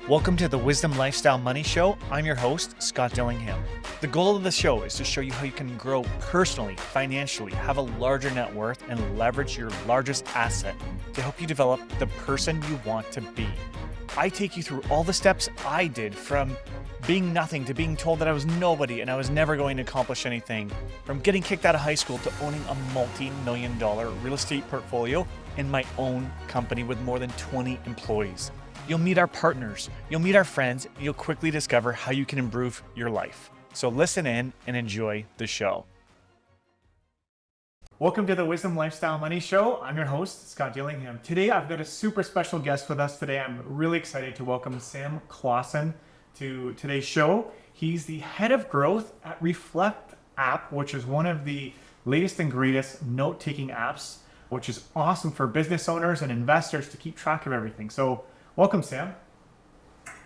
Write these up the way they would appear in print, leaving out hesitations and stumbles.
Welcome to the Wisdom Lifestyle Money Show. I'm your host, Scott Dillingham. The goal of the show is to show you how you can grow personally, financially, have a larger net worth, and leverage your largest asset to help you develop the person you want to be. I take you through all the steps I did from being nothing to being told that I was nobody and I was never going to accomplish anything, from getting kicked out of high school to owning a multi-million-dollar real estate portfolio in my own company with more than 20 employees. You'll meet our partners, you'll meet our friends, and you'll quickly discover how you can improve your life. So listen in and enjoy the show. Welcome to the Wisdom Lifestyle Money Show. I'm your host, Scott Dillingham. Today, I've got a super special guest with us today. I'm really excited to welcome Sam Clausen to today's show. He's the head of growth at Reflect app, which is one of the latest and greatest note-taking apps, which is awesome for business owners and investors to keep track of everything. So welcome, Sam.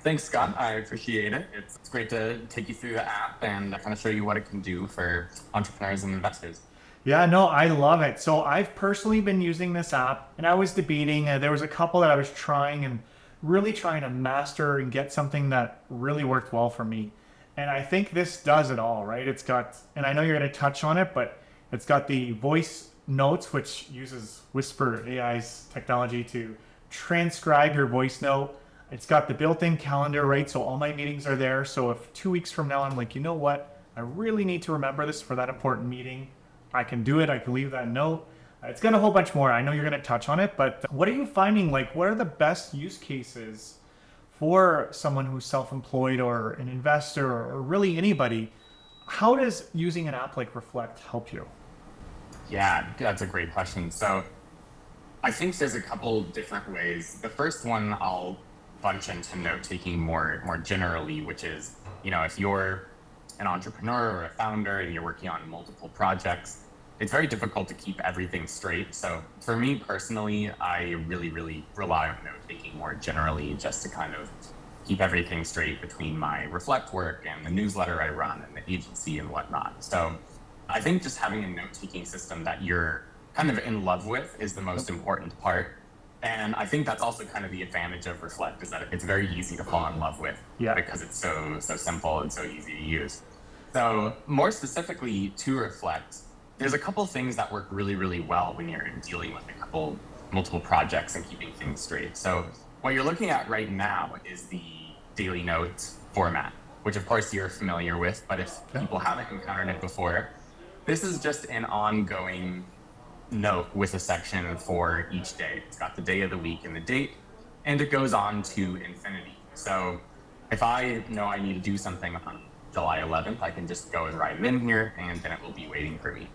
Thanks, Scott. I appreciate it. It's great to take you through the app and kind of show you what it can do for entrepreneurs and investors. Yeah, no, I love it. So I've personally been using this app, and I was debating. There was a couple that I was trying and really trying to master and get something that really worked well for me. And I think this does it all, right? It's got, and I know you're going to touch on it, but it's got the voice notes, which uses Whisper AI's technology to transcribe your voice note. It's got the built-in calendar, right? So all my meetings are there. So if 2 weeks from now I'm like, you know what, I really need to remember this for that important meeting, I can do it. I can leave that note. It's got a whole bunch more. I know you're going to touch on it, but what are you finding? Like, what are the best use cases for someone who's self-employed or an investor or really anybody? How does using an app like Reflect help you? Yeah, that's a great question. So I think there's a couple different ways. The first one I'll bunch into note-taking more generally, which is, if you're an entrepreneur or a founder and you're working on multiple projects, it's very difficult to keep everything straight. So for me personally, I really rely on note-taking more generally just to kind of keep everything straight between my Reflect work and the newsletter I run and the agency and whatnot. So I think just having a note-taking system that you're kind of in love with is the most important part. And I think that's also kind of the advantage of Reflect, is that it's very easy to fall in love with because it's so simple and so easy to use. So more specifically to Reflect, there's a couple things that work really well when you're dealing with multiple projects and keeping things straight. So what you're looking at right now is the daily notes format, which of course you're familiar with, but if people haven't encountered it before, this is just an ongoing note with a section for each day. It's got the day of the week and the date, and it goes on to infinity. So if I know I need to do something on July 11th, I can just go and write it in here, and then it will be waiting for me.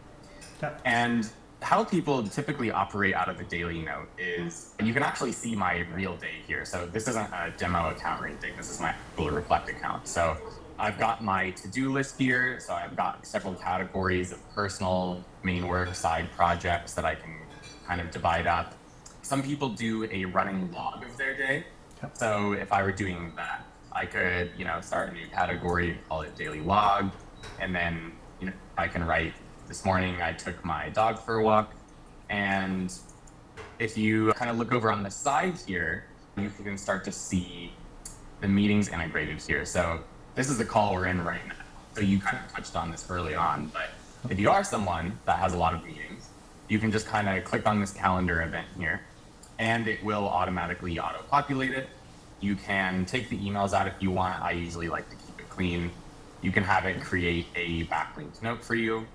And how people typically operate out of the daily note is, you can actually see my real day here. So this isn't a demo account or anything. This is my full Reflect account. So I've got my to-do list here. So I've got several categories of personal, main work, side projects that I can kind of divide up. Some people do a running log of their day. So if I were doing that, I could, start a new category, call it daily log. And then, I can write, this morning I took my dog for a walk. And if you kind of look over on the side here, you can start to see the meetings integrated here. So this is the call we're in right now. So you kind of touched on this early on, but if you are someone that has a lot of meetings, you can just kind of click on this calendar event here, and it will automatically auto-populate it. You can take the emails out if you want. I usually like to keep it clean. You can have it create a backlinked note for you.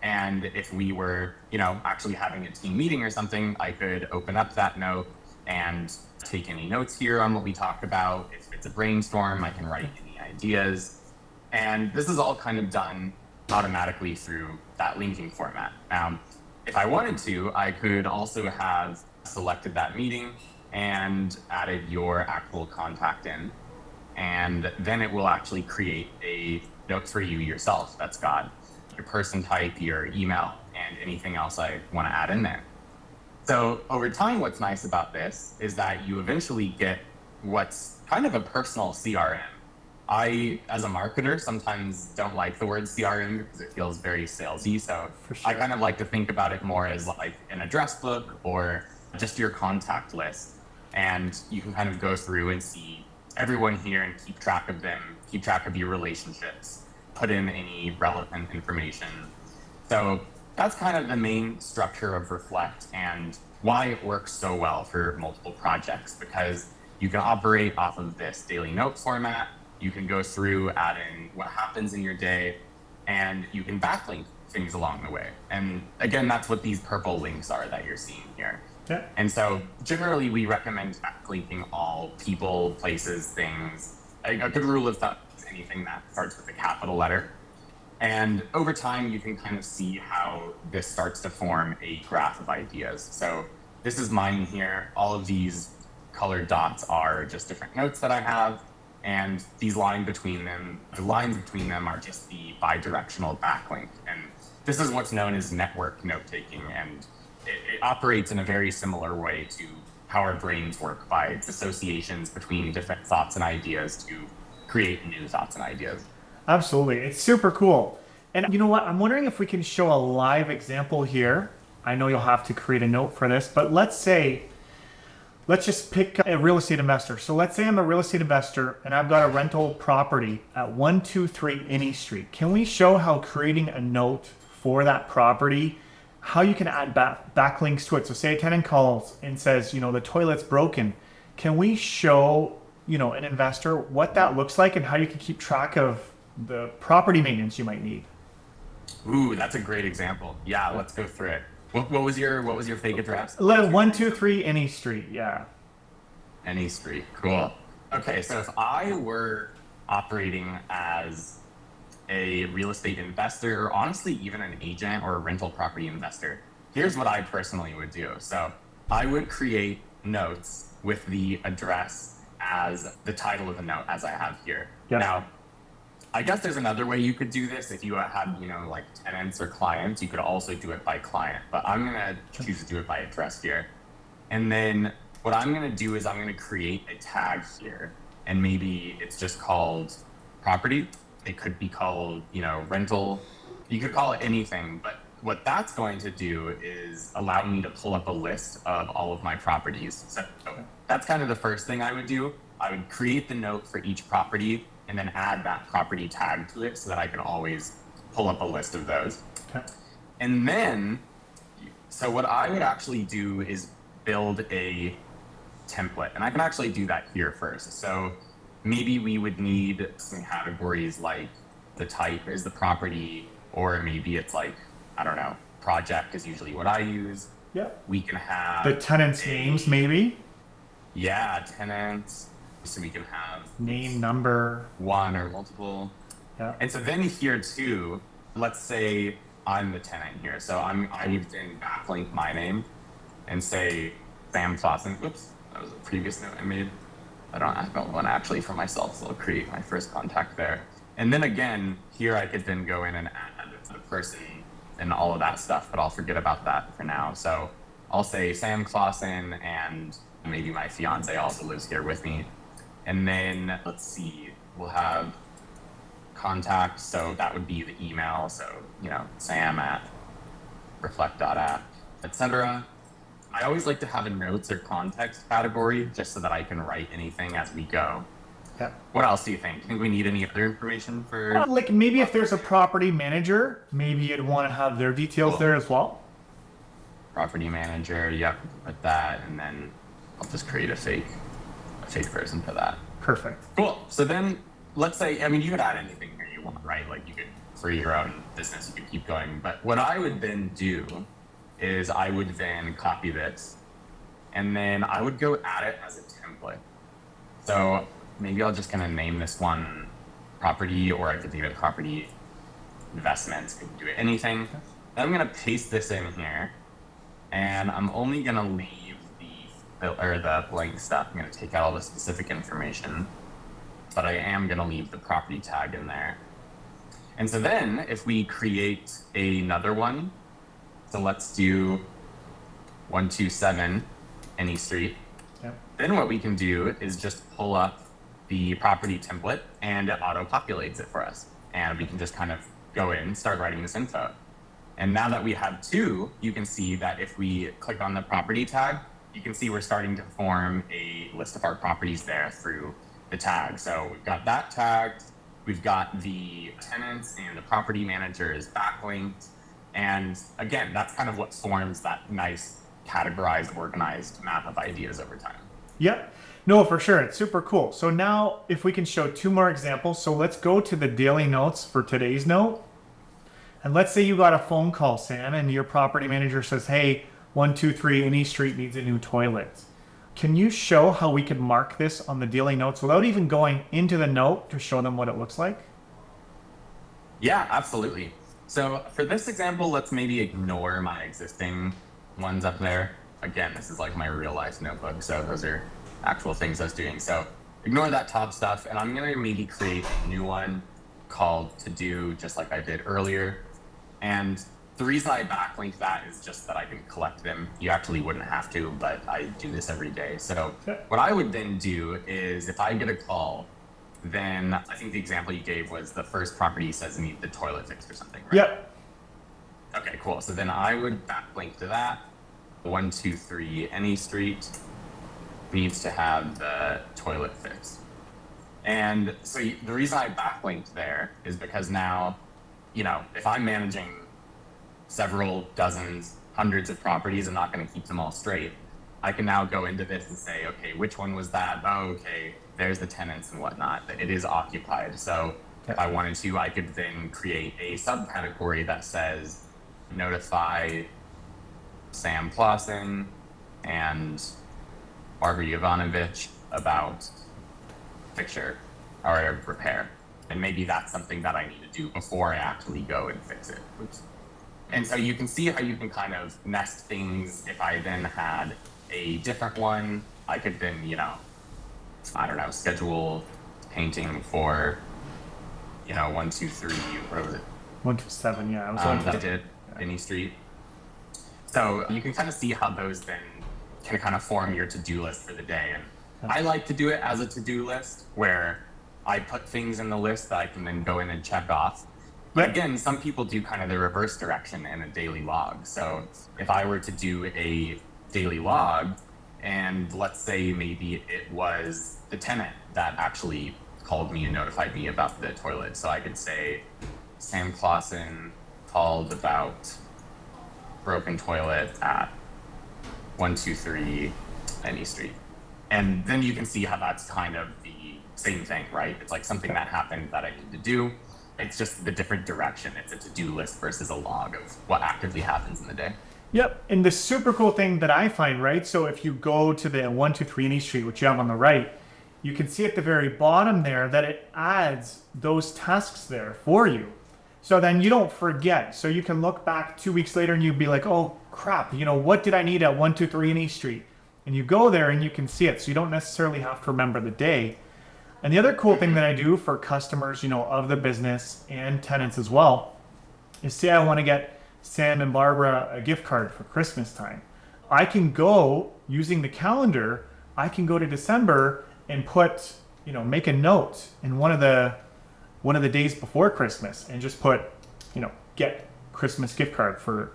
And if we were, actually having a team meeting or something, I could open up that note and take any notes here on what we talked about. If it's a brainstorm, I can write any ideas. And this is all kind of done automatically through that linking format. Now, if I wanted to, I could also have selected that meeting and added your actual contact in. And then it will actually create a note for you yourself that's got your person type, your email, and anything else I want to add in there. So over time, what's nice about this is that you eventually get what's kind of a personal CRM. I, as a marketer, sometimes don't like the word CRM because it feels very salesy. So I kind of like to think about it more as like an address book or just your contact list. And you can kind of go through and see everyone here and keep track of them, keep track of your relationships, put in any relevant information. So that's kind of the main structure of Reflect and why it works so well for multiple projects, because you can operate off of this daily note format. You can go through, add in what happens in your day, and you can backlink things along the way. And again, that's what these purple links are that you're seeing here. Yeah. And so generally we recommend backlinking all people, places, things. A good rule of thumb is anything that starts with a capital letter. And over time, you can kind of see how this starts to form a graph of ideas. So this is mine here. All of these colored dots are just different notes that I have. And these lines between them are just the bidirectional backlink. And this is what's known as network note taking. And it operates in a very similar way to how our brains work, by associations between different thoughts and ideas to create new thoughts and ideas. Absolutely. It's super cool. And you know what? I'm wondering if we can show a live example here. I know you'll have to create a note for this, but let's just pick a real estate investor. So let's say I'm a real estate investor and I've got a rental property at 123 Any Street. Can we show how creating a note for that property, how you can add backlinks to it? So say a tenant calls and says, the toilet's broken. Can we show, an investor what that looks like and how you can keep track of the property maintenance you might need? Ooh, that's a great example. Yeah, let's go through it. What was your fake address? 123 Any Street, yeah. Any Street, cool. Okay, so if I were operating as a real estate investor, or honestly even an agent or a rental property investor, here's what I personally would do. So I would create notes with the address as the title of the note, as I have here. Yep. Now, I guess there's another way you could do this. If you had, like tenants or clients, you could also do it by client, but I'm going to choose to do it by address here. And then what I'm going to do is I'm going to create a tag here, and maybe it's just called property. It could be called, rental. You could call it anything, but what that's going to do is allow me to pull up a list of all of my properties. So that's kind of the first thing I would do. I would create the note for each property and then add that property tag to it so that I can always pull up a list of those. Okay. And then, so what I would actually do is build a template, and I can actually do that here first. So maybe we would need some categories like the type is the property, or maybe it's like, I don't know, project is usually what I use. Yep. We can have the tenants' names, maybe. Yeah, tenants. So we can have name, number, one or multiple. Yeah. And so then here too, let's say I'm the tenant here. So I would then backlink my name and say Sam Clausen. Oops, that was a previous note I made. I don't have one actually for myself, so I'll create my first contact there. And then again, here I could then go in and add the person and all of that stuff, but I'll forget about that for now. So I'll say Sam Clausen, and maybe my fiance also lives here with me. And then let's see, we'll have contact. So that would be the email. So, sam@reflect.app, etc. I always like to have a notes or context category just so that I can write anything as we go. Yeah. What else do you think? Think we need any other information for? Like maybe if there's a property manager, maybe you'd want to have their details there as well. Property manager, yep, with that, and then I'll just create a fake person for that. Perfect. Cool. So then let's say, you could add anything here you want, right? Like you could, for your own business, you could keep going. But what I would then do is I would then copy this, and then I would go add it as a template. So maybe I'll just kind of name this one property, or I could name it property investments. Could do anything. Then I'm going to paste this in here, and I'm only going to leave the blank stuff. I'm going to take out all the specific information, but I am going to leave the property tag in there. And so then if we create another one, so let's do 127 Any Street. Yep. Then what we can do is just pull up the property template, and it auto-populates it for us. And we can just kind of go in, start writing this info. And now that we have two, you can see that if we click on the property tag, you can see we're starting to form a list of our properties there through the tag. So we've got that tagged, we've got the tenants and the property manager is backlinked. And again, that's kind of what forms that nice categorized, organized map of ideas over time. Yep. No, for sure. It's super cool. So now if we can show two more examples. So let's go to the daily notes for today's note. And let's say you got a phone call, Sam, and your property manager says, hey, 123 Any Street needs a new toilet. Can you show how we could mark this on the daily notes without even going into the note to show them what it looks like? Yeah, absolutely. So for this example, let's maybe ignore my existing ones up there. Again, this is like my real life notebook, so those are actual things I was doing. So ignore that top stuff, and I'm gonna maybe create a new one called to do, just like I did earlier. And the reason I backlink that is just that I can collect them. You actually wouldn't have to, but I do this every day. So what I would then do is if I get a call, then I think the example you gave was the first property says need the toilet fixed or something, right? Yep. Okay, cool. So then I would backlink to that. 123 Any Street needs to have the toilet fixed. And so the reason I backlinked there is because now, if I'm managing several dozens, hundreds of properties, I'm not going to keep them all straight. I can now go into this and say, okay, which one was that? Oh, okay, there's the tenants and whatnot. It is occupied. So if I wanted to, I could then create a subcategory that says notify Sam Clausen and Barbara Jovanovic about fixture or repair. And maybe that's something that I need to do before I actually go and fix it. Oops. And so you can see how you can kind of nest things. If I then had a different one, I could then, schedule painting for, 123, what was it? 127, yeah. I was That did Any Street. So you can kind of see how those then can kind of form your to-do list for the day. And I like to do it as a to-do list where I put things in the list that I can then go in and check off. But again, some people do kind of the reverse direction in a daily log. So if I were to do a daily log, and let's say maybe it was the tenant that actually called me and notified me about the toilet. So I could say, Sam Clausen called about broken toilet at 123 Any Street. And then you can see how that's kind of the same thing, right? It's like something that happened that I need to do. It's just the different direction. It's a to-do list versus a log of what actively happens in the day. Yep. And the super cool thing that I find, right? So if you go to the 123 Any Street, which you have on the right, you can see at the very bottom there that it adds those tasks there for you. So then you don't forget. So you can look back 2 weeks later and you'd be like, oh crap, what did I need at 123 Any Street? And you go there and you can see it. So you don't necessarily have to remember the day. And the other cool thing that I do for customers, of the business and tenants as well, is say I want to get Sam and Barbara a gift card for Christmas time. I can go using the calendar, I can go to December and put, make a note in one of the days before Christmas and just put, get Christmas gift card for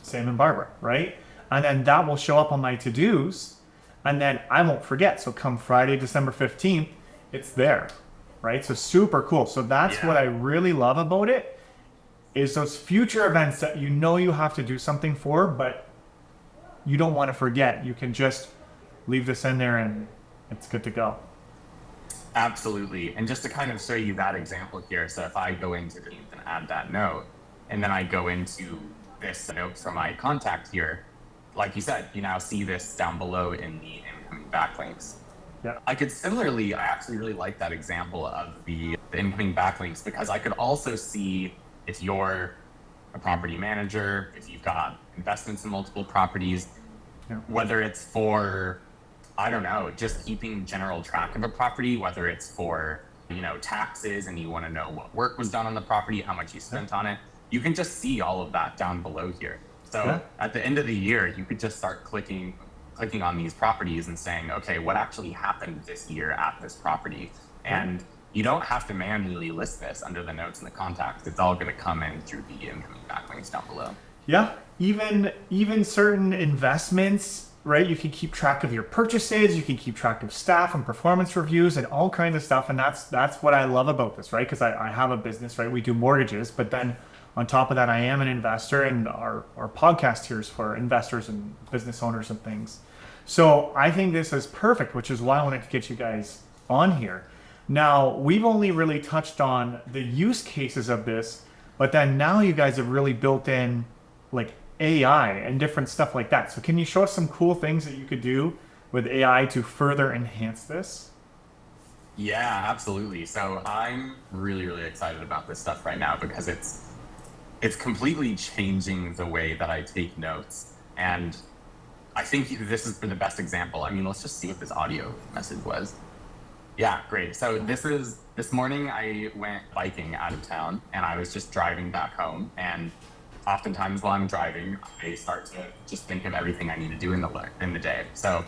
Sam and Barbara, right? And then that will show up on my to-dos and then I won't forget. So come Friday, December 15th, it's there, right? So super cool. So that's what I really love about it is those future events that you have to do something for, but you don't want to forget. You can just leave this in there and it's good to go. Absolutely. And just to kind of show you that example here, so if I go into the and add that note, and then I go into this note from my contact here, like you said, you now see this down below in the incoming backlinks. Yeah. I actually really like that example of the incoming backlinks because I could also see if you're a property manager, if you've got investments in multiple properties, whether it's for, just keeping general track of a property, whether it's for, taxes and you want to know what work was done on the property, how much you spent on it, you can just see all of that down below here. So at the end of the year, you could just start clicking on these properties and saying, okay, what actually happened this year at this property? And you don't have to manually list this under the notes and the contacts. It's all going to come in through the incoming backlinks down below. Yeah, even certain investments, right? You can keep track of your purchases, you can keep track of staff and performance reviews and all kinds of stuff. And that's what I love about this, right? Because I have a business, right? We do mortgages, but then on top of that, I am an investor, and our podcast here is for investors and business owners and things. So I think this is perfect, which is why I wanted to get you guys on here. Now, we've only really touched on the use cases of this, but then now you guys have really built in like AI and different stuff like that. So can you show us some cool things that you could do with AI to further enhance this? Yeah, absolutely. So I'm really, really excited about this stuff right now because it's completely changing the way that I take notes. And I think this is the best example. I mean, let's just see what this audio message was. Yeah, great. So this morning I went biking out of town and I was just driving back home, and oftentimes while I'm driving, I start to just think of everything I need to do in the day. So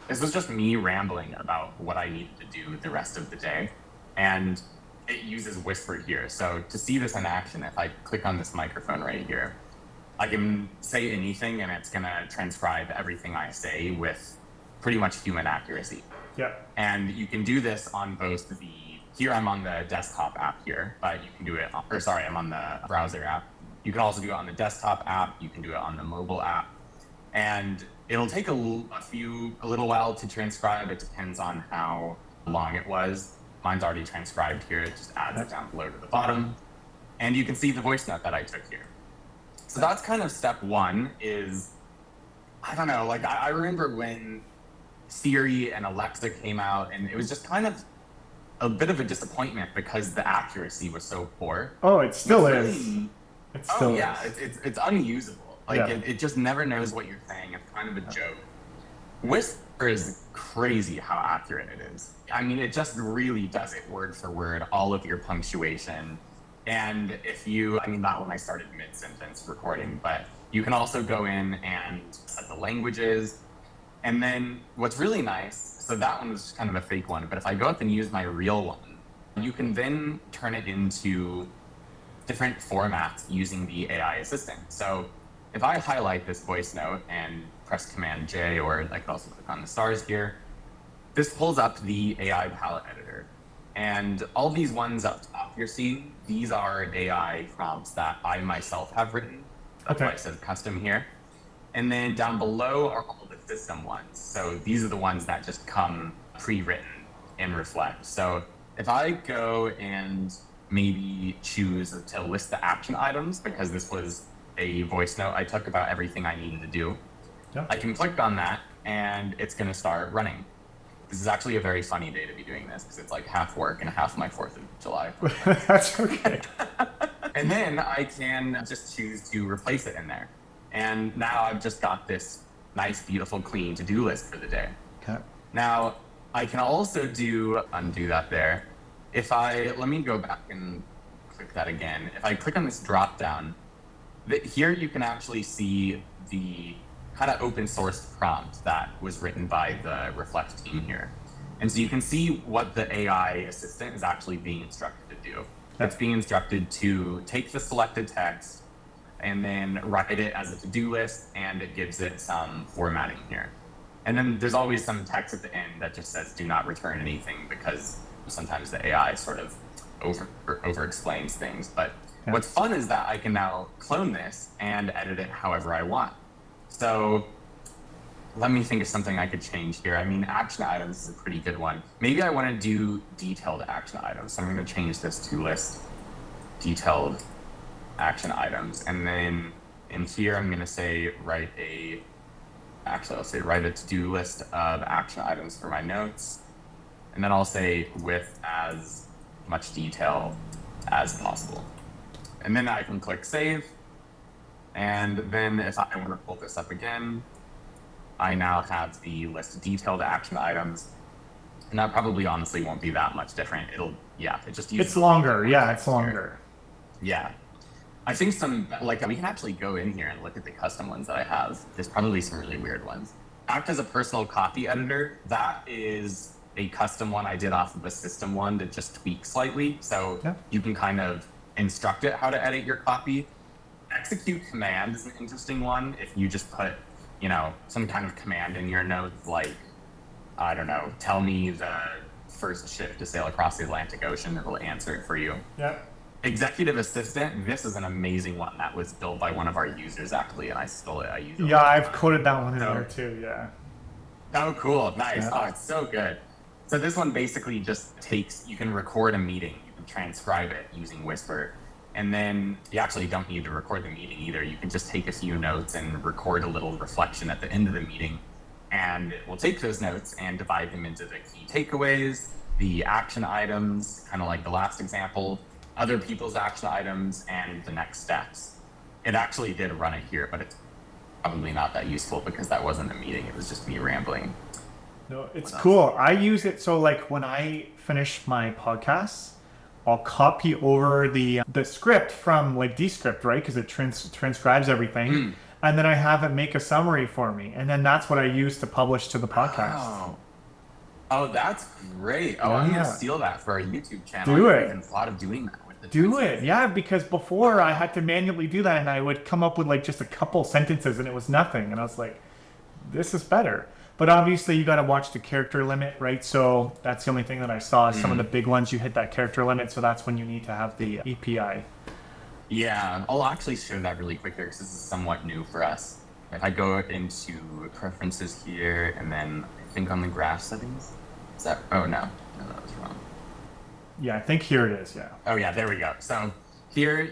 this was just me rambling about what I needed to do the rest of the day. And it uses Whisper here. So to see this in action, if I click on this microphone right here, I can say anything and it's going to transcribe everything I say with pretty much human accuracy. Yeah. And you can do this on both here I'm on the desktop app here, but you can do it, I'm on the browser app. You can also do it on the desktop app. You can do it on the mobile app. And it'll take a little while to transcribe. It depends on how long it was. Mine's already transcribed here. It just adds it down below to the bottom. And you can see the voice note that I took here. So that's kind of step one is, I don't know, like I remember when Siri and Alexa came out, and it was just kind of a bit of a disappointment because the accuracy was so poor. Oh, it still is. It still is. It's unusable. Like it just never knows what you're saying. It's kind of a joke. Whisper is crazy how accurate it is. I mean, it just really does it word for word, all of your punctuation. And not when I started mid-sentence recording, but you can also go in and set the languages. And then what's really nice, so that one was kind of a fake one, but if I go up and use my real one, you can then turn it into different formats using the AI assistant. So if I highlight this voice note and press Command J, or I could also click on the stars here, this pulls up the AI palette editor. And all these ones up top you're seeing, these are AI prompts that I myself have written. That's why it says custom here. And then down below are all the system ones. So these are the ones that just come pre-written in Reflect. So if I go and maybe choose to list the action items, because this was a voice note I took about everything I needed to do, I can click on that and it's going to start running. This is actually a very funny day to be doing this because it's like half work and half my 4th of July. That's okay. And then I can just choose to replace it in there. And now I've just got this nice, beautiful, clean to-do list for the day. Okay. Now, I can also undo that there. Let me go back and click that again. If I click on this drop down, here you can actually see the kind of open source prompt that was written by the Reflect team here. And so you can see what the AI assistant is actually being instructed to do. It's being instructed to take the selected text and then write it as a to-do list, and it gives it some formatting here. And then there's always some text at the end that just says do not return anything, because sometimes the AI sort of over explains things. But what's fun is that I can now clone this and edit it however I want. So let me think of something I could change here. I mean, action items is a pretty good one. Maybe I want to do detailed action items. So I'm going to change this to list detailed action items. And then in here, I'm going to say write a to-do list of action items for my notes. And then I'll say with as much detail as possible. And then I can click save. And then if I want to pull this up again, I now have the list of detailed action items. And that probably honestly won't be that much different. It just uses. It's longer. Yeah, it's longer. Yeah. I think we can actually go in here and look at the custom ones that I have. There's probably some really weird ones. Act as a personal copy editor. That is a custom one I did off of a system one that just tweaks slightly. So you can kind of instruct it how to edit your copy. Execute command is an interesting one. If you just put, some kind of command in your notes, like, I don't know, tell me the first ship to sail across the Atlantic Ocean. It'll answer it for you. Yeah. Executive Assistant, this is an amazing one that was built by one of our users, actually, and I stole it. I use it. Yeah, I've coded that one in So- there too. Yeah. Oh, cool. Nice. Yeah. Oh, it's so good. So this one basically just you can record a meeting, you can transcribe it using Whisper, and then you actually don't need to record the meeting either. You can just take a few notes and record a little reflection at the end of the meeting, and it will take those notes and divide them into the key takeaways, the action items, kind of like the last example, other people's action items, and the next steps. It actually did run it here, but it's probably not that useful because that wasn't a meeting. It was just me rambling. No, it's cool. I use it so like when I finish my podcasts, I'll copy over the script from like Descript, right? Because it transcribes everything, and then I have it make a summary for me, and then that's what I use to publish to the podcast. Oh, that's great. Oh, I'm Yeah. gonna steal that for our YouTube channel. Do I it. even thought of doing that with the Do it, yeah, because before I had to manually do that, and I would come up with like just a couple sentences, and it was nothing, and I was like, this is better. But obviously, you got to watch the character limit, right? So that's the only thing that I saw. Some of the big ones, you hit that character limit, so that's when you need to have the API. Yeah, I'll actually share that really quick here because this is somewhat new for us. If I go into preferences here, and then I think on the graph settings, is that? Oh no, that was wrong. Yeah, I think here it is. Yeah. Oh yeah, there we go. So here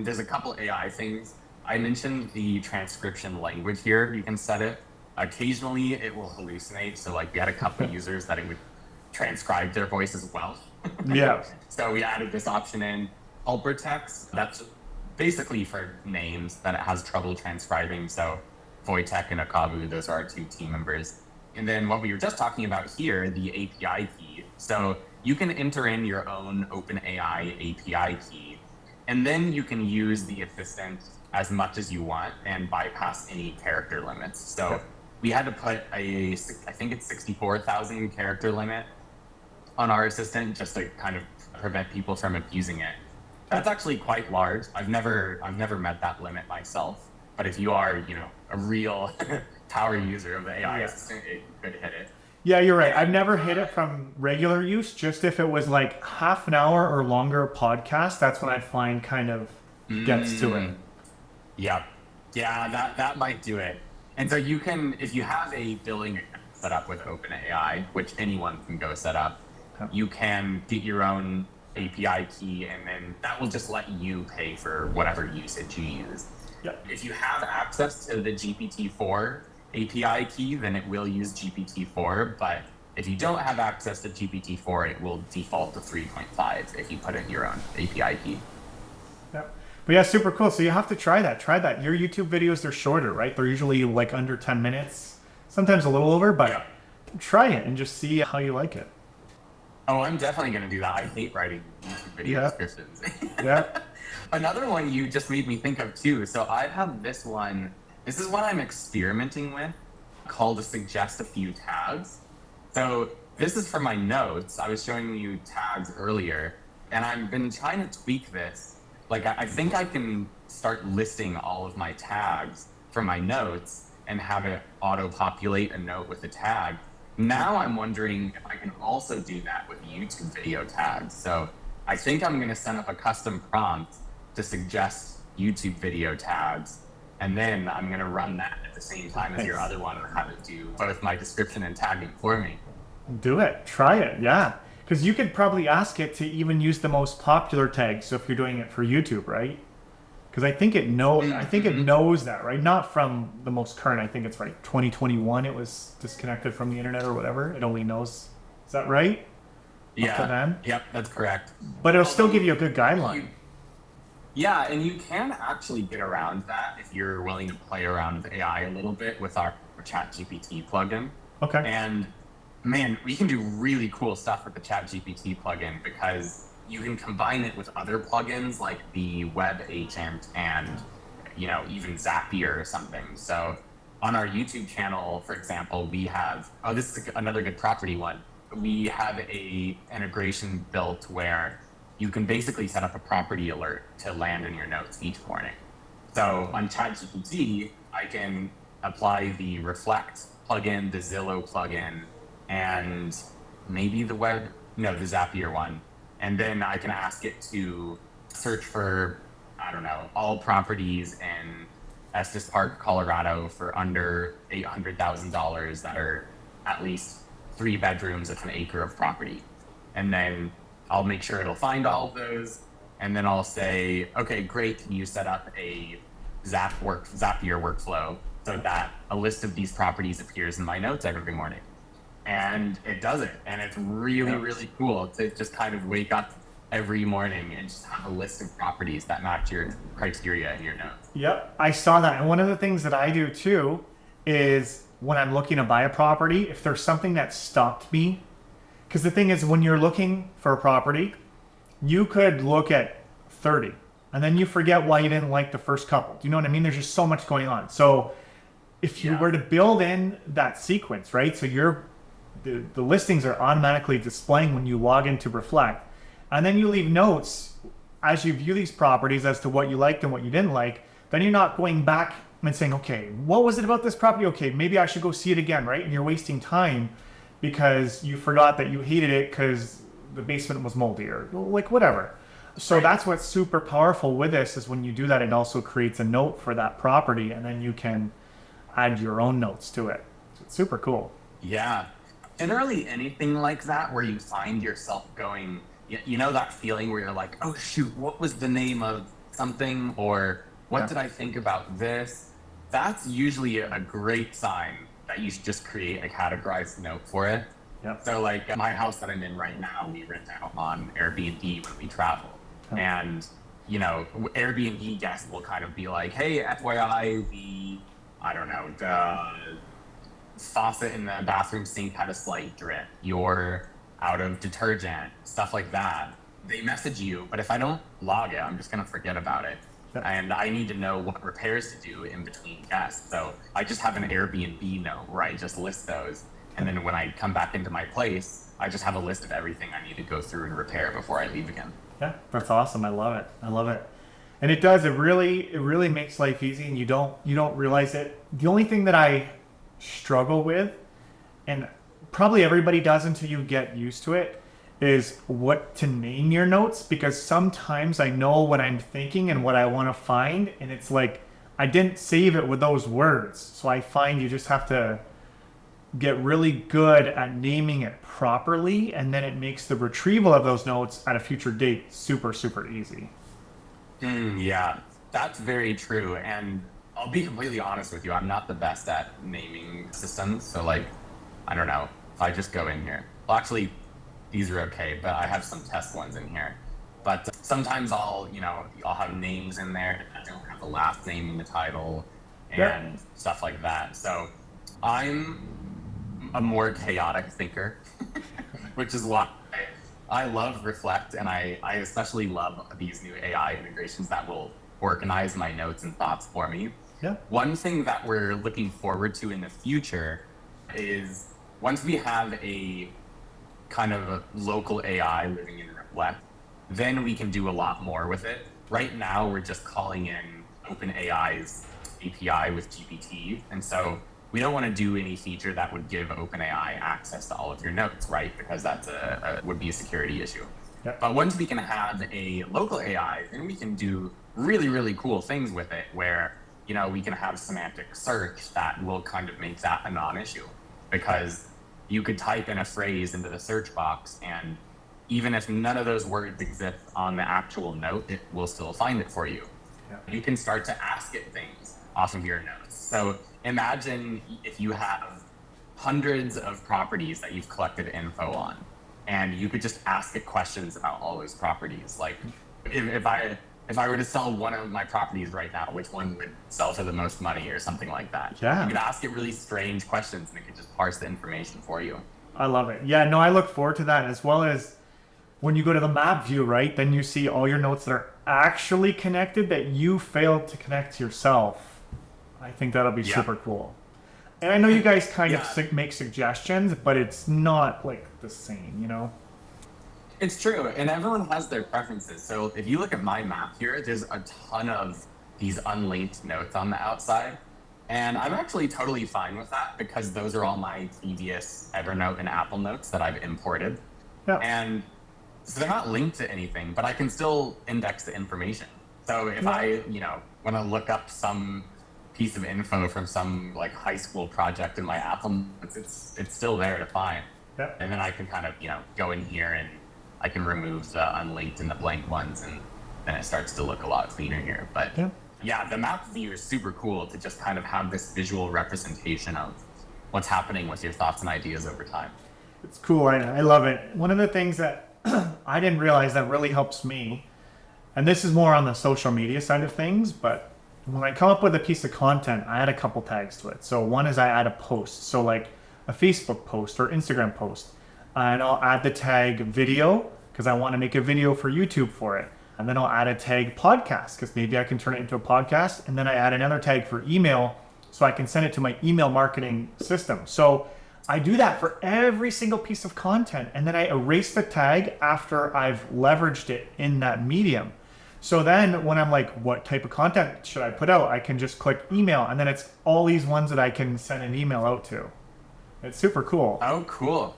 there's a couple AI things. I mentioned the transcription language here. You can set it. Occasionally it will hallucinate. So like we had a couple users that it would transcribe their voice as well. Yeah. So we added this option in. Hypertext, that's basically for names that it has trouble transcribing. So Wojtek and Akabu, those are our two team members. And then what we were just talking about here, the API key. So you can enter in your own OpenAI API key, and then you can use the assistant as much as you want and bypass any character limits. So we had to put I think it's 64,000 character limit on our assistant just to kind of prevent people from abusing it. That's actually quite large. I've never met that limit myself. But if you are, a real power user of the AI assistant, it could hit it. Yeah, you're right. I've never hit it from regular use. Just if it was like half an hour or longer podcast, that's when I find kind of gets to it. Yeah, that might do it. And so you can, if you have a billing account set up with OpenAI, which anyone can go set up, you can get your own API key, and then that will just let you pay for whatever usage you use. Yep. If you have access to the GPT-4 API key, then it will use GPT-4, but if you don't have access to GPT-4, it will default to 3.5 if you put in your own API key. Yep. But yeah, super cool. So you have to try that. Try that. Your YouTube videos, they're shorter, right? They're usually like under 10 minutes, sometimes a little over, but try it and just see how you like it. Oh, I'm definitely going to do that. I hate writing YouTube video descriptions. Yeah. Another one you just made me think of too. So I have this one. This is what I'm experimenting with, called suggest a few tags. So this is for my notes. I was showing you tags earlier, and I've been trying to tweak this. Like I think I can start listing all of my tags for my notes and have it auto-populate a note with a tag. Now I'm wondering if I can also do that with YouTube video tags. So I think I'm going to set up a custom prompt to suggest YouTube video tags, and then I'm going to run that at the same time as your other one and have it do both my description and tagging for me. Do it. Try it. Yeah. Because you could probably ask it to even use the most popular tags. So if you're doing it for YouTube, right? Because I think it knows that, right? Not from the most current. I think it's right. 2021. It was disconnected from the internet or whatever. It only knows. Is that right? Yeah. Up to then? Yep, that's correct. But it'll still give you a good guideline. Yeah, and you can actually get around that if you're willing to play around with AI a little bit with our ChatGPT plugin. Okay. And man, we can do really cool stuff with the ChatGPT plugin because you can combine it with other plugins like the Web Agent and, even Zapier or something. So on our YouTube channel, for example, we have, this is another good property one. We have a integration built where you can basically set up a property alert to land in your notes each morning. So on ChatGPT, I can apply the Reflect plugin, the Zillow plugin, and maybe the Zapier one. And then I can ask it to search for, I don't know, all properties in Estes Park, Colorado for under $800,000 that are at least 3 bedrooms with an acre of property. And then I'll make sure it'll find all of those. And then I'll say, okay, great. Can you set up a Zapier workflow so that a list of these properties appears in my notes every morning? And it does it. And it's really, really cool to just kind of wake up every morning and just have a list of properties that match your criteria in your notes. Yep, I saw that. And one of the things that I do too is when I'm looking to buy a property, if there's something that stopped me, because the thing is, when you're looking for a property, you could look at 30 and then you forget why you didn't like the first couple. Do you know what I mean? There's just so much going on. So if you were to build in that sequence, right? So the listings are automatically displaying when you log into Reflect, and then you leave notes as you view these properties as to what you liked and what you didn't like. Then you're not going back and saying, okay, what was it about this property? Okay, maybe I should go see it again, right? And you're wasting time because you forgot that you hated it because the basement was moldy or like whatever. So that's what's super powerful with this is when you do that, it also creates a note for that property, and then you can add your own notes to it. So it's super cool. Yeah. Generally, anything like that where you find yourself going, you know, that feeling where you're like, oh, shoot, what was the name of something? Or what did I think about this? That's usually a great sign that you should just create a categorized note for it. Yep. So like my house that I'm in right now, we rent out on Airbnb when we travel. And, you know, Airbnb guests will kind of be like, hey, FYI, I don't know, the faucet in the bathroom sink had a slight drip. You're out of detergent, stuff like that. They message you, but if I don't log it, I'm just going to forget about it. Yep. And I need to know what repairs to do in between guests. So I just have an Airbnb note where I just list those. And then when I come back into my place, I just have a list of everything I need to go through and repair before I leave again. Yeah, that's awesome. I love it. I love it. And it does. It really makes life easy, and you don't realize it. The only thing that I struggle with, and probably everybody does until you get used to it, is what to name your notes, because sometimes I know what I'm thinking and what I want to find, and it's like I didn't save it with those words. So I find you just have to get really good at naming it properly, and then it makes the retrieval of those notes at a future date super, super easy. Yeah, that's very true. And I'll be completely honest with you, I'm not the best at naming systems. So like, I don't know, if I just go in here, well, actually, these are okay, but I have some test ones in here. But sometimes I'll have names in there that don't have the last name in the title and stuff like that. So I'm a more chaotic thinker, which is why I love Reflect, and I especially love these new AI integrations that will organize my notes and thoughts for me. Yeah. One thing that we're looking forward to in the future is once we have a kind of a local AI living in Reflect, then we can do a lot more with it. Right now, we're just calling in OpenAI's API with GPT, and so we don't want to do any feature that would give OpenAI access to all of your notes, right? Because that's would be a security issue. Yep. But once we can have a local AI, then we can do really, really cool things with it where, we can have semantic search that will kind of make that a non-issue, because you could type in a phrase into the search box, and even if none of those words exist on the actual note, it will still find it for you. Yep. You can start to ask it things off of your notes. So imagine if you have hundreds of properties that you've collected info on, and you could just ask it questions about all those properties. Like, if I were to sell one of my properties right now, which one would sell for the most money or something like that? Yeah. You could ask it really strange questions, and it could just parse the information for you. I love it. Yeah, no, I look forward to that, as well as when you go to the map view, right? Then you see all your notes that are actually connected that you failed to connect yourself. I think that'll be super cool. And I know you guys kind of make suggestions, but it's not like the same, It's true, and everyone has their preferences. So if you look at my map here, there's a ton of these unlinked notes on the outside. And I'm actually totally fine with that because those are all my previous Evernote and Apple Notes that I've imported. Yeah. And so they're not linked to anything, but I can still index the information. So if Yeah. I, want to look up some piece of info from some like high school project in my Apple Notes, it's still there to find. Yeah. And then I can kind of, go in here and I can remove the unlinked and the blank ones, and then it starts to look a lot cleaner here. But Yeah. yeah, the map view is super cool to just kind of have this visual representation of what's happening with your thoughts and ideas over time. It's cool. I love it. One of the things that I didn't realize that really helps me, and this is more on the social media side of things, but when I come up with a piece of content, I add a couple tags to it. So one is I add a post. So like a Facebook post or Instagram post. And I'll add the tag video because I want to make a video for YouTube for it. And then I'll add a tag podcast because maybe I can turn it into a podcast. And then I add another tag for email so I can send it to my email marketing system. So I do that for every single piece of content. And then I erase the tag after I've leveraged it in that medium. So then when I'm like, what type of content should I put out? I can just click email and then it's all these ones that I can send an email out to. It's super cool. Oh, cool.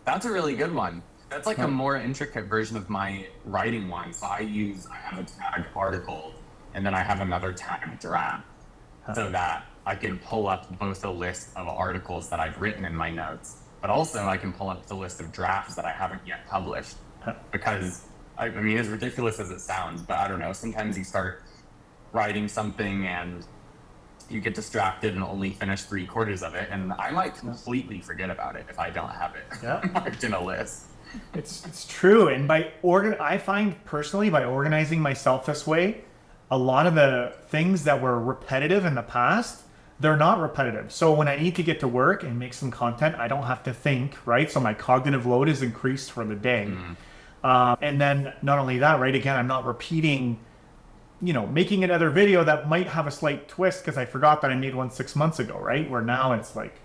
That's a really good one. That's like a more intricate version of my writing one. So I have a tag article and then I have another tag draft so that I can pull up both a list of articles that I've written in my notes, but also I can pull up the list of drafts that I haven't yet published. Because, I mean, as ridiculous as it sounds, but I don't know, sometimes you start writing something and you get distracted and only finish 3/4 of it, and I might completely forget about it if I don't have it marked in a list. It's true, and I find personally by organizing myself this way, a lot of the things that were repetitive in the past, they're not repetitive. So when I need to get to work and make some content, I don't have to think, right? So my cognitive load is increased for the day. And then not only that, right? Again, I'm not repeating, making another video that might have a slight twist because I forgot that I made one 6 months ago, right? Where now it's like,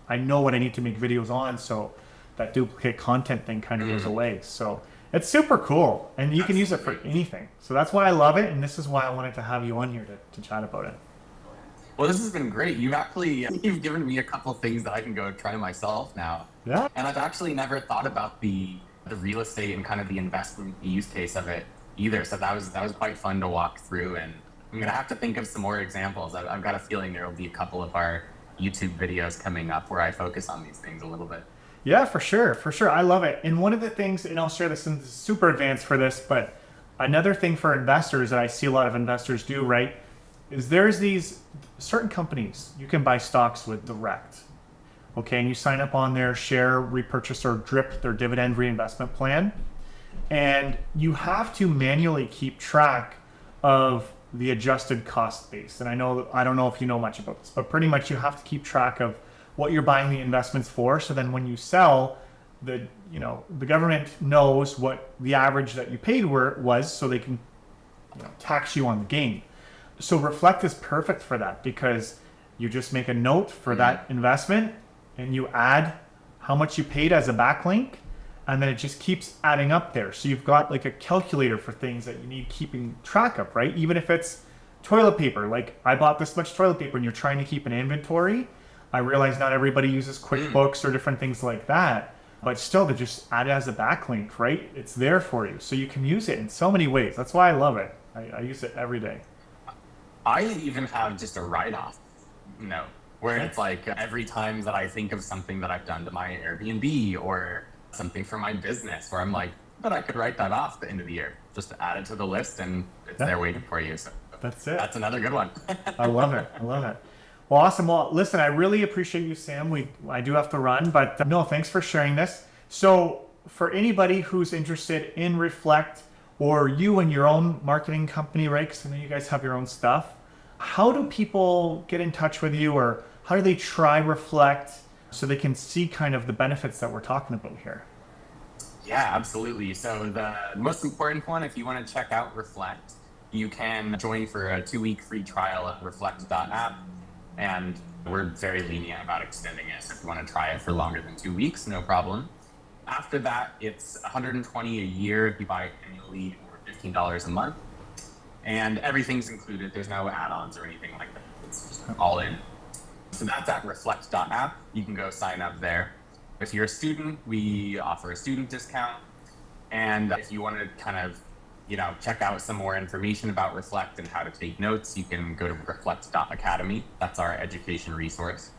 I know what I need to make videos on. So that duplicate content thing kind of goes away. So it's super cool and you can use it for anything. So that's why I love it. And this is why I wanted to have you on here to chat about it. Well, this has been great. You've given me a couple things that I can go try myself now. Yeah. And I've actually never thought about the real estate and kind of the investment use case of it either. So that was quite fun to walk through, and I'm gonna have to think of some more examples. I've got a feeling there will be a couple of our YouTube videos coming up where I focus on these things a little bit. Yeah, for sure. I love it. And one of the things, and I'll share this, and this is super advanced for this, but another thing for investors that I see a lot of investors do, right, is there's these certain companies you can buy stocks with direct. Okay, and you sign up on their share repurchase or DRIP, their dividend reinvestment plan, and you have to manually keep track of the adjusted cost base. And I don't know if you know much about this, but pretty much you have to keep track of what you're buying the investments for. So then when you sell, the government knows what the average that you paid was, so they can tax you on the gain. So Reflect is perfect for that because you just make a note for that investment and you add how much you paid as a backlink, and then it just keeps adding up there. So you've got like a calculator for things that you need keeping track of, right? Even if it's toilet paper, like I bought this much toilet paper and you're trying to keep an inventory. I realize not everybody uses QuickBooks or different things like that, but still to just add it as a backlink, right? It's there for you. So you can use it in so many ways. That's why I love it. I use it every day. I even have just a write-off note where it's like every time that I think of something that I've done to my Airbnb or something for my business where I'm like, but I could write that off at the end of the year, just to add it to the list and it's there waiting for you. So that's it. That's another good one. I love it. Well, awesome. Well, listen, I really appreciate you, Sam. I do have to run, but no, thanks for sharing this. So for anybody who's interested in Reflect or you and your own marketing company, right? Because I know you guys have your own stuff. How do people get in touch with you, or how do they try Reflect so they can see kind of the benefits that we're talking about here? Yeah, absolutely. So the most important one, if you want to check out Reflect, you can join for a 2-week free trial at reflect.app. And we're very lenient about extending it. So if you want to try it for longer than 2 weeks, no problem. After that, it's $120 a year if you buy it annually, or $15 a month. And everything's included. There's no add-ons or anything like that. It's just all in. So that's at reflect.app. You can go sign up there. If you're a student, we offer a student discount. And if you want to kind of, check out some more information about Reflect and how to take notes, you can go to reflect.academy. That's our education resource.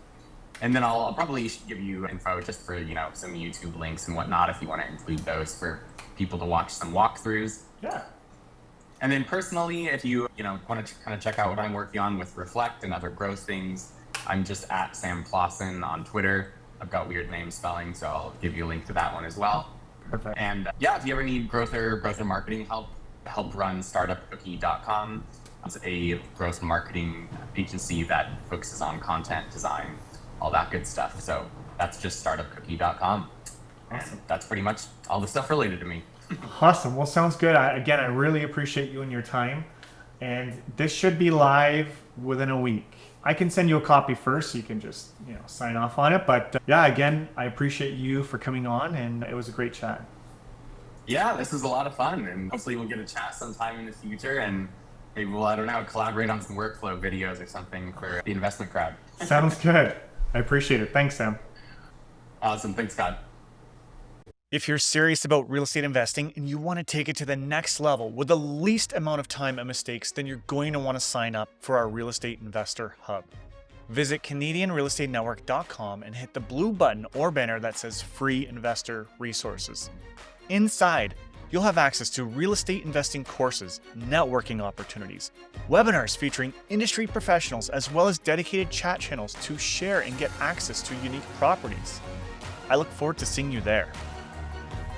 And then I'll probably give you info just for, some YouTube links and whatnot if you want to include those for people to watch some walkthroughs. Yeah. And then personally, if you, want to kind of check out what I'm working on with Reflect and other growth things, I'm just at Sam Clausen on Twitter. I've got weird name spelling, so I'll give you a link to that one as well. Perfect. And if you ever need growth or marketing help run startupcookie.com. It's a growth marketing agency that focuses on content design, all that good stuff. So that's just startupcookie.com. Awesome. And that's pretty much all the stuff related to me. Awesome. Well, sounds good. I really appreciate you and your time. And this should be live within a week. I can send you a copy first so you can just, sign off on it. But again, I appreciate you for coming on, and it was a great chat. Yeah, this was a lot of fun, and hopefully we'll get a chat sometime in the future, and maybe we'll, collaborate on some workflow videos or something for the investment crowd. Sounds good. I appreciate it. Thanks, Sam. Awesome. Thanks, Scott. If you're serious about real estate investing and you want to take it to the next level with the least amount of time and mistakes, then you're going to want to sign up for our Real Estate Investor Hub. Visit CanadianRealEstateNetwork.com and hit the blue button or banner that says Free Investor Resources. Inside, you'll have access to real estate investing courses, networking opportunities, webinars featuring industry professionals, as well as dedicated chat channels to share and get access to unique properties. I look forward to seeing you there.